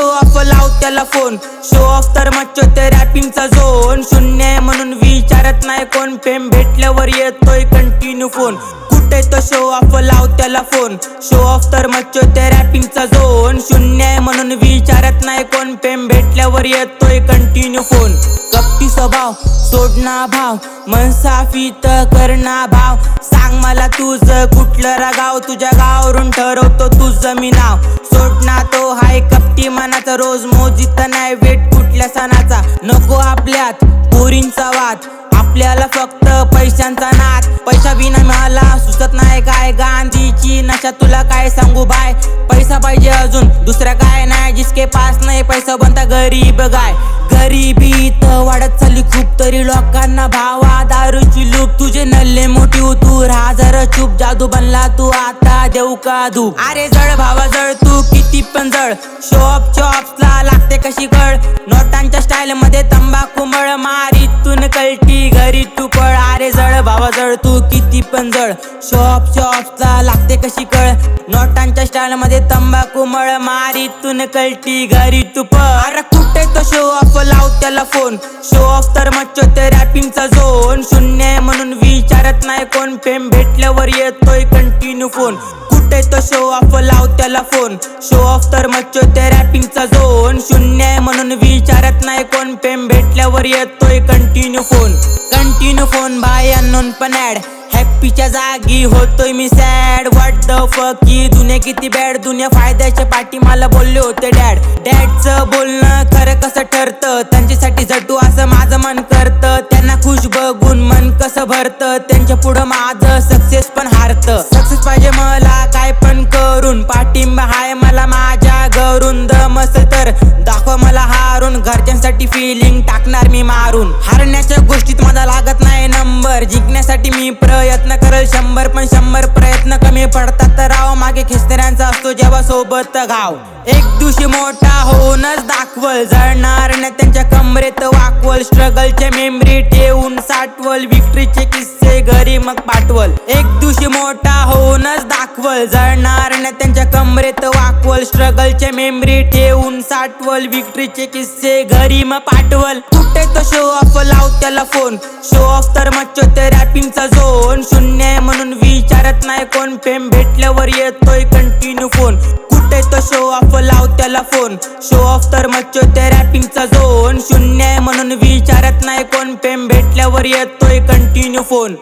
Show off लाव त्याला phone. Show off तर मच्चोते रॅपिंगचा झोन। शून्य आहे म्हणून विचारत नाही कोण, फेम भेटल्यावर येतोय कंटिन्यू फोन। कुठे तो शो ऑफ लाव त्याला फोन। शो ऑफ तर मच्चोते रॅपिंगचा झोन। शून्य आहे म्हणून विचारत नाही कोण, फेम भेटल्यावर येतोय कंटिन्यू फोन। कपटी स्वभाव सोडना भाव, मनसाफीत करना भाव। सांग मला तुझं कुठलं रागाव, तुझ्या गावावरून ठरवतो तुझं मी नाव। सोडना तो हाय कपटी मनाचा, रोज मोजित नाही वेट कुठल्या सणाचा। नको आपल्यात पोरींचा वाद, आपल्याला फक्त पैशांचा नाद। पैसा विना मला सुचत नाही काय, गांधीची नशा तुला काय सांगू बाय। पैसा पाहिजे अजून दुसऱ्या काय नाही, जिसके पास नाही पैसा बनता गरीब गाय। गरिबी तर वाढत चालली खूप, तरी लोकांना भावा दारूची लूप। तुझे नल्ले मोठी तू राहा जरा चूप, जादू बनला तू आता देऊ का धूप। अरे जळ भावा जळ तू किती पण जळ, शो ऑफ चॉप्सला लागते कशी कळ। नोटांच्या स्टाईल मध्ये तंबाखू मळ, मारीतून कलटी घरी तू पळ। अरे जळ भावा जळ तू किती पण जळ, शो ऑफ चॉप्सला लागते कशी कळ। नोटांच्या स्टाईल मध्ये तंबाखू मळ, मारीतून कलटी घरी तू पळ। अरे कुठे तो शो ऑफ लाव त्याला फोन। शो ऑफ तर मच्चोते रॅपिंगचा झोन। शून्य आहे म्हणून विचारत नाही कोण, फेम भेटल्यावर येतोय कंटिन्यू फोन। कुठे तो शो ऑफ लाव त्याला फोन। शो ऑफ तर मच्चोते रॅपिंगचा झोन। शून्य आहे म्हणून विचारत नाही कोण, फेम भेटल्यावर येतोय continue phone. Continue phone by unknown पण ऍड, हॅपीच्या जागी होतोय मी sad. What the fuck he दुनिया किती बॅड, दुनिया फायद्याच्या पाठी मला बोलले होते डॅड। डॅडचं बोलणं खरं कसं ठरतं, त्यांच्यासाठी झटू असं माझं मन करतं। त्यांना खुश बघून मन कसं भरतं, त्यांच्या पुढं माझं सक्सेस पण हारतं। सक्सेस पाहिजे मला काय पण करून, पाठिंबा हाय मला माझ्या घरून। दमस तर दाखव मला हारून, घरच्यांसाठी फिलिंग टाकणार मी मारून। हारण्याच्या गोष्टीत माझा लागत नाही नंबर, जिंकण्यासाठी मी प्रयत्न करल 100, पण 100 प्रयत्न कमी पडतात तर राव मागे खेचणाऱ्यांचा असतो जेव्हा सोबत घाव। एक दिवशी मोठा होऊनच दाखवल, जळणार न त्यांच्या कमरेत वाकवल। स्ट्रगलचे मेमरी ठेवून साठवल, विक्ट्रीचे किस्से घरी मग पाठवल। एक दिवशी मोठा होऊनच दाखवल, जळणार न त्यांच्या कमरेत वाकवल। स्ट्रगलचे मेमरी ठेवून साठवल, विक्ट्रीचे किस्से घरी मग पाठवल। कुठे तो शो ऑफ लाव त्याला फोन। शो ऑफ तर मच्चोते रॅपिंगचा झोन। शून्य आहे म्हणून विचारत नाही कोण, फेम भेटल्यावर येतोय कंटिन्यू फोन। कुठे तो शो ऑफ लाव त्याला फोन। शो ऑफ तर मच्चोते रॅपिंगचा झोन। शून्य आहे म्हणून विचारत नाही कोण, फेम भेटल्यावर येतोय कंटिन्यू फोन।